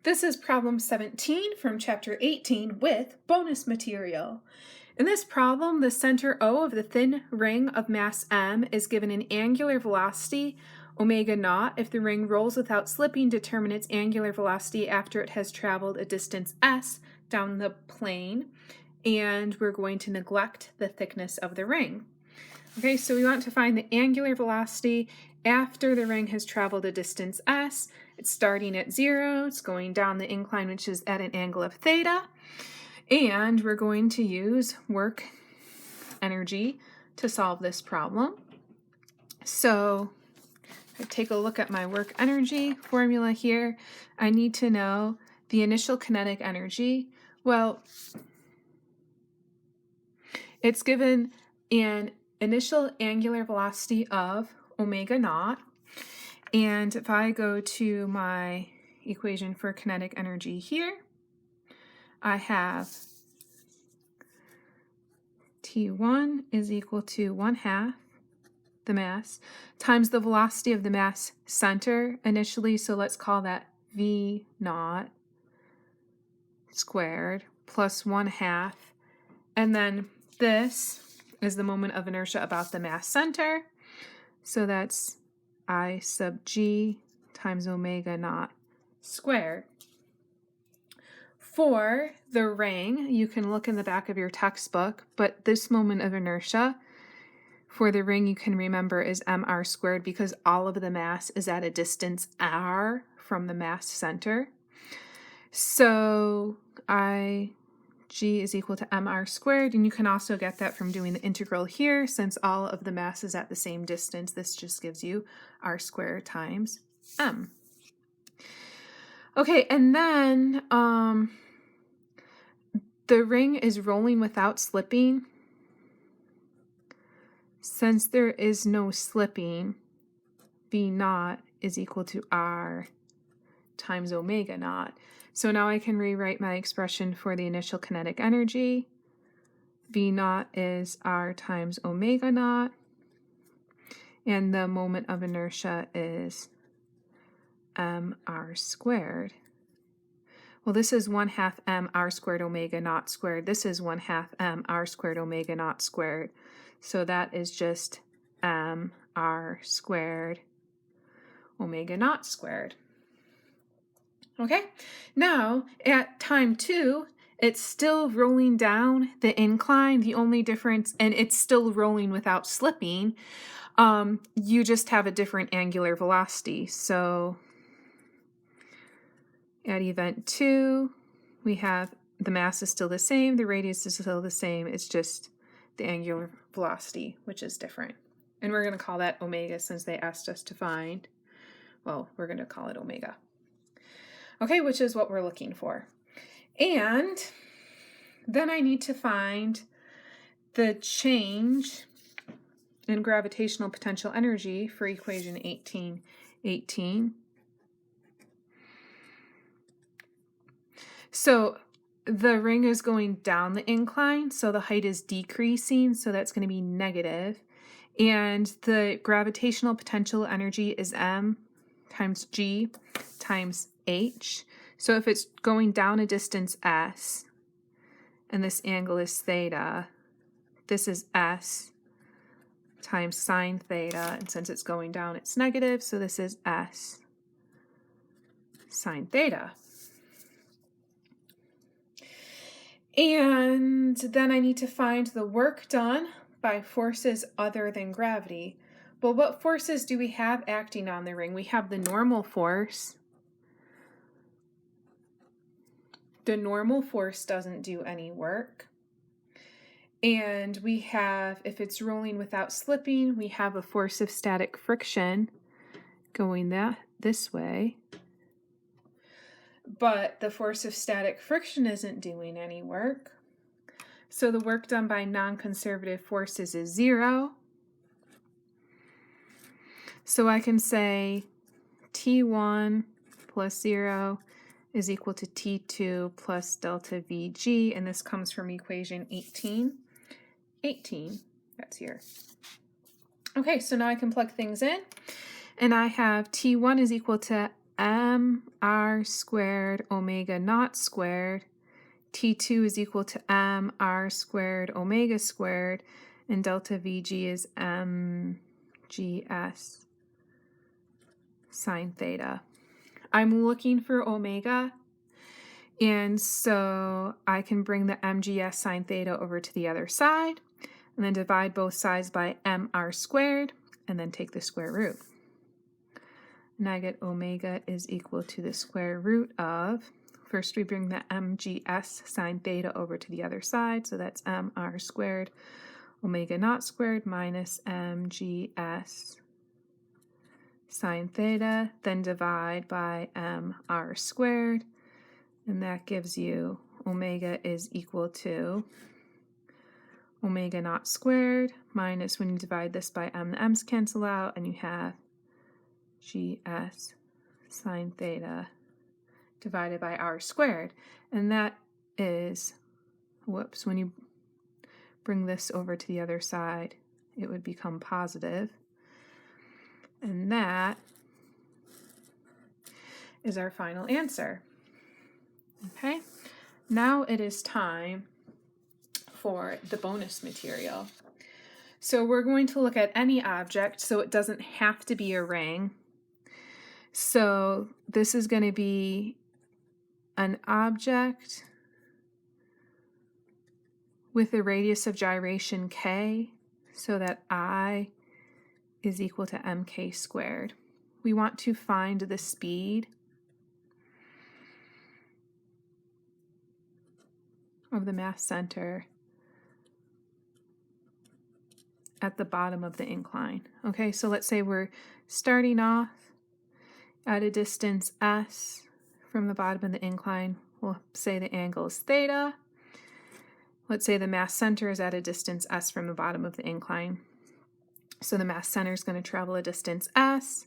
This is problem 17 from chapter 18 with bonus material. In this problem, the center O of the thin ring of mass m is given an angular velocity omega naught. If the ring rolls without slipping, determine its angular velocity after it has traveled a distance s down the plane, and we're going to neglect the thickness of the ring. Okay, so we want to find the angular velocity after the ring has traveled a distance s. It's starting at 0, it's going down the incline, which is at an angle of theta, and we're going to use work energy to solve this problem. So if I take a look at my work energy formula here, I need to know the initial kinetic energy. Well, it's given an initial angular velocity of omega naught. And if I go to my equation for kinetic energy here, I have T1 is equal to 1/2 the mass times the velocity of the mass center initially, so let's call that V naught squared, plus 1/2. And then this is the moment of inertia about the mass center, so that's I sub g times omega naught squared. For the ring, you can look in the back of your textbook, but this moment of inertia for the ring you can remember is mr squared because all of the mass is at a distance r from the mass center. So G is equal to mr squared, and you can also get that from doing the integral here. Since all of the mass is at the same distance, this just gives you r squared times m. Okay, and then the ring is rolling without slipping. Since there is no slipping, V naught is equal to r times omega naught. So now I can rewrite my expression for the initial kinetic energy. V naught is r times omega naught, and the moment of inertia is mr squared. Well, this is 1/2 mr squared omega naught squared. This is 1/2 mr squared omega naught squared. So that is just mr squared omega naught squared. Okay, now at time 2, it's still rolling down the incline. The only difference, and it's still rolling without slipping, you just have a different angular velocity. So at event 2, we have the mass is still the same, the radius is still the same, it's just the angular velocity, which is different. And we're going to call that omega since they asked us to find, well, we're going to call it omega. Okay, which is what we're looking for. And then I need to find the change in gravitational potential energy for equation 1818. So the ring is going down the incline, so the height is decreasing, so that's going to be negative. And the gravitational potential energy is m times g times h. So if it's going down a distance s, and this angle is theta, this is s times sine theta, and since it's going down, it's negative, so this is s sine theta. And then I need to find the work done by forces other than gravity. Well, what forces do we have acting on the ring? We have the normal force. The normal force doesn't do any work. And we have, if it's rolling without slipping, we have a force of static friction going this way. But the force of static friction isn't doing any work. So the work done by non-conservative forces is 0. So I can say T1 plus 0 is equal to T2 plus delta Vg, and this comes from equation 18. That's here. Okay, so now I can plug things in, and I have T1 is equal to mr squared omega naught squared. T2 is equal to mr squared omega squared, and delta VG is mgs sine theta. I'm looking for omega, and so I can bring the mgs sine theta over to the other side, and then divide both sides by mr squared, and then take the square root. And I get omega is equal to the square root of, first we bring the mgs sine theta over to the other side, so that's mr squared omega naught squared minus mgs sine theta, then divide by mr squared, and that gives you omega is equal to omega naught squared minus, when you divide this by m, the m's cancel out, and you have gs sine theta divided by r squared. And that is, whoops, when you bring this over to the other side, it would become positive. And that is our final answer. Okay, now it is time for the bonus material. So we're going to look at any object, so it doesn't have to be a ring. So this is going to be an object with a radius of gyration k, so that I is equal to mk squared. We want to find the speed of the mass center at the bottom of the incline. Okay, so let's say we're starting off at a distance s from the bottom of the incline. We'll say the angle is theta. Let's say the mass center is at a distance s from the bottom of the incline. So the mass center is going to travel a distance s.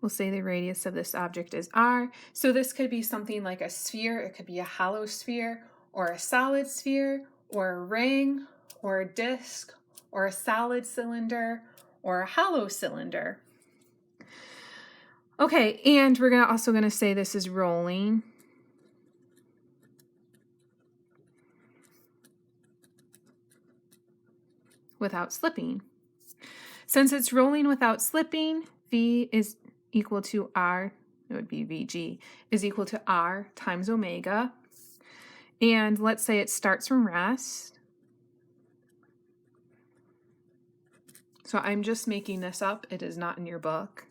We'll say the radius of this object is r. So this could be something like a sphere. It could be a hollow sphere, or a solid sphere, or a ring, or a disc, or a solid cylinder, or a hollow cylinder. Okay, and we're also going to say this is rolling. Without slipping. Since it's rolling without slipping, V is equal to R, it would be VG, is equal to R times omega. And let's say it starts from rest. So I'm just making this up. It is not in your book.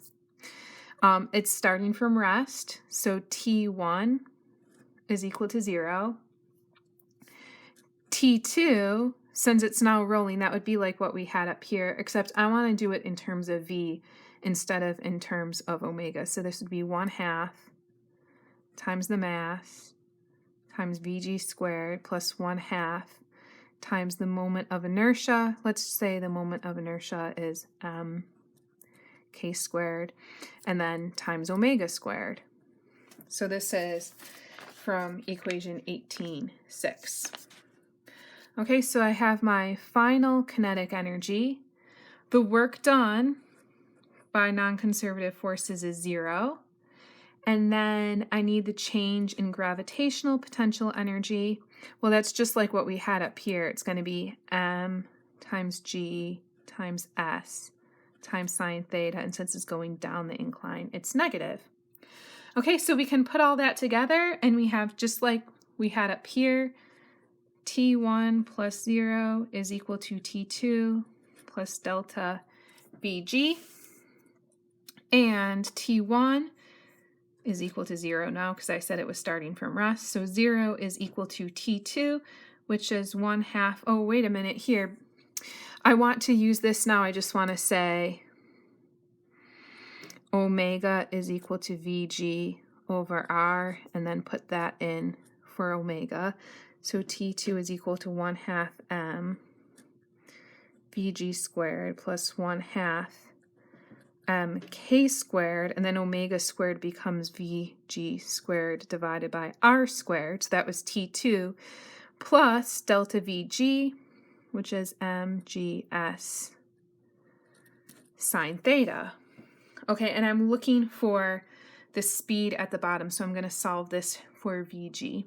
It's starting from rest. So T1 is equal to 0. T2, since it's now rolling, that would be like what we had up here, except I want to do it in terms of V instead of in terms of omega. So this would be 1/2 times the mass times VG squared plus 1/2 times the moment of inertia. Let's say the moment of inertia is k squared, and then times omega squared. So this is from equation 18.6. Okay, so I have my final kinetic energy. The work done by non-conservative forces is 0. And then I need the change in gravitational potential energy. Well, that's just like what we had up here. It's going to be m times g times s times sine theta. And since it's going down the incline, it's negative. Okay, so we can put all that together, and we have, just like we had up here, T1 plus 0 is equal to T2 plus delta VG. And T1 is equal to 0 now because I said it was starting from rest. So 0 is equal to T2, which is 1/2. Oh, wait a minute here. I want to use this now. I just want to say omega is equal to VG over R, and then put that in for omega. So T2 is equal to 1/2 m VG squared plus 1/2 mk squared, and then omega squared becomes VG squared divided by R squared. So that was T2 plus delta VG, which is mgs sine theta. Okay, and I'm looking for the speed at the bottom. So I'm going to solve this for VG.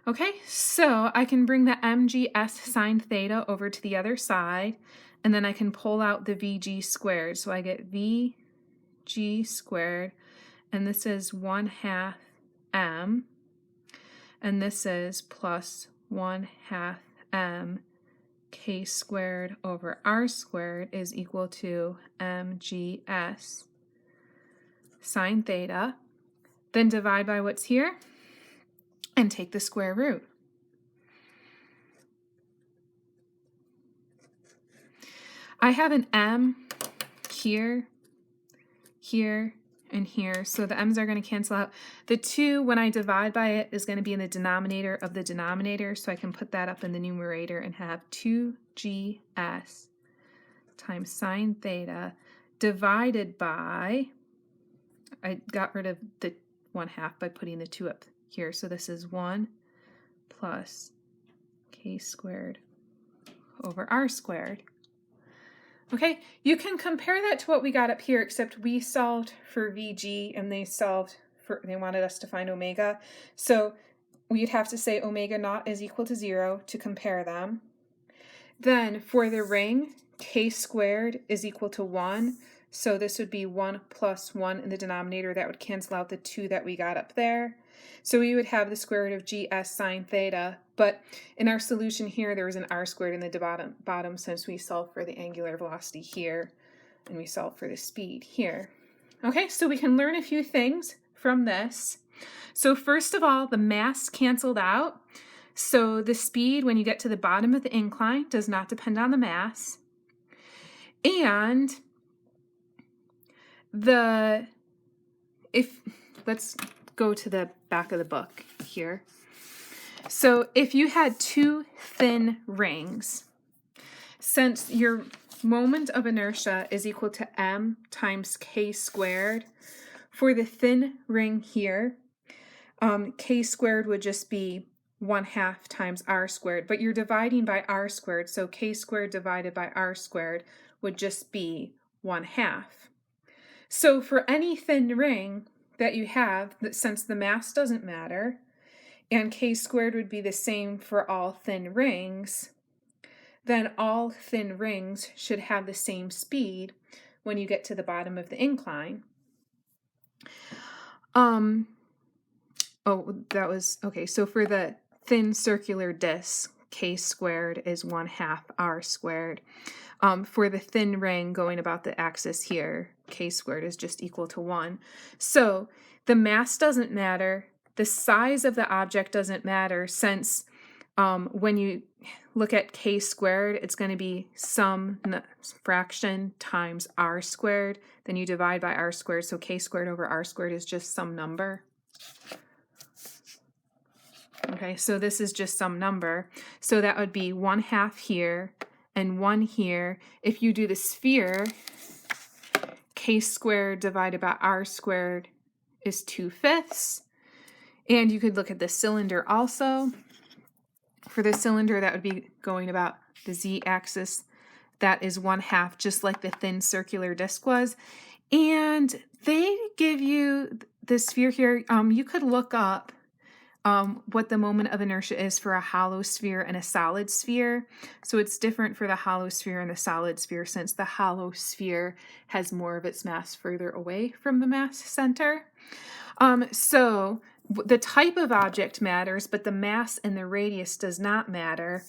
Okay, so I can bring the mgs sine theta over to the other side, and then I can pull out the VG squared. So I get VG squared, and this is 1/2 m, and this is plus 1/2 m k squared over r squared is equal to mgs sine theta. Then divide by what's here and take the square root. I have an m here, here, and here, so the m's are going to cancel out. The 2, when I divide by it, is going to be in the denominator of the denominator, so I can put that up in the numerator and have 2gs times sine theta divided by, I got rid of the 1/2 by putting the 2 up here, so this is 1 plus k squared over r squared. Okay, you can compare that to what we got up here, except we solved for VG and they wanted us to find omega. So we'd have to say omega naught is equal to 0 to compare them. Then for the ring, k squared is equal to 1. So this would be 1 plus 1 in the denominator. That would cancel out the 2 that we got up there. So we would have the square root of gs sine theta. But in our solution here, there was an r squared in the bottom since we solved for the angular velocity here and we solved for the speed here. Okay, so we can learn a few things from this. So first of all, the mass canceled out. So the speed when you get to the bottom of the incline does not depend on the mass. And let's go to the back of the book here. So if you had 2 thin rings, since your moment of inertia is equal to m times k squared, for the thin ring here, k squared would just be 1/2 times r squared, but you're dividing by r squared, so k squared divided by r squared would just be 1/2. So for any thin ring that you have, since the mass doesn't matter, and k squared would be the same for all thin rings, then all thin rings should have the same speed when you get to the bottom of the incline. So for the thin circular disc, k squared is 1/2 r squared. For the thin ring going about the axis here, k squared is just equal to 1. So the mass doesn't matter. The size of the object doesn't matter, since when you look at k squared, it's going to be some fraction times r squared. Then you divide by r squared, so k squared over r squared is just some number. Okay, so this is just some number. So that would be 1/2 here and 1 here. If you do the sphere, k squared divided by r squared is 2/5. And you could look at the cylinder also. For the cylinder, that would be going about the z-axis. That is 1/2, just like the thin circular disc was. And they give you the sphere here. You could look up what the moment of inertia is for a hollow sphere and a solid sphere. So it's different for the hollow sphere and the solid sphere, since the hollow sphere has more of its mass further away from the mass center. So the type of object matters, but the mass and the radius does not matter.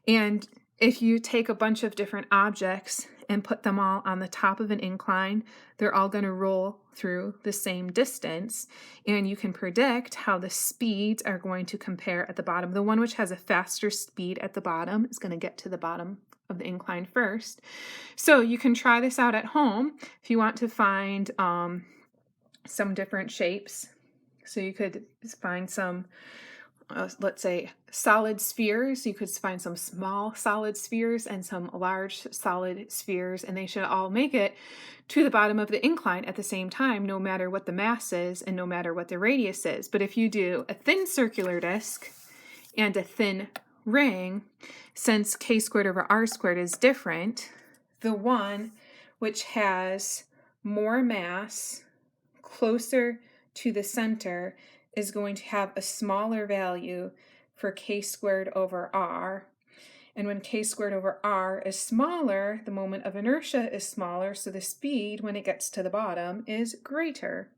And if you take a bunch of different objects and put them all on the top of an incline, they're all going to roll through the same distance, and you can predict how the speeds are going to compare at the bottom. The one which has a faster speed at the bottom is going to get to the bottom of the incline first. So you can try this out at home if you want to find some different shapes. So you could find some, let's say, solid spheres. You could find some small solid spheres and some large solid spheres, and they should all make it to the bottom of the incline at the same time, no matter what the mass is and no matter what the radius is. But if you do a thin circular disc and a thin ring, since k squared over r squared is different, the one which has more mass closer to the center is going to have a smaller value for k squared over r. And when k squared over r is smaller, the moment of inertia is smaller, so the speed when it gets to the bottom is greater.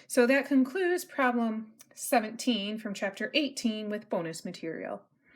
So that concludes problem 17 from chapter 18 with bonus material.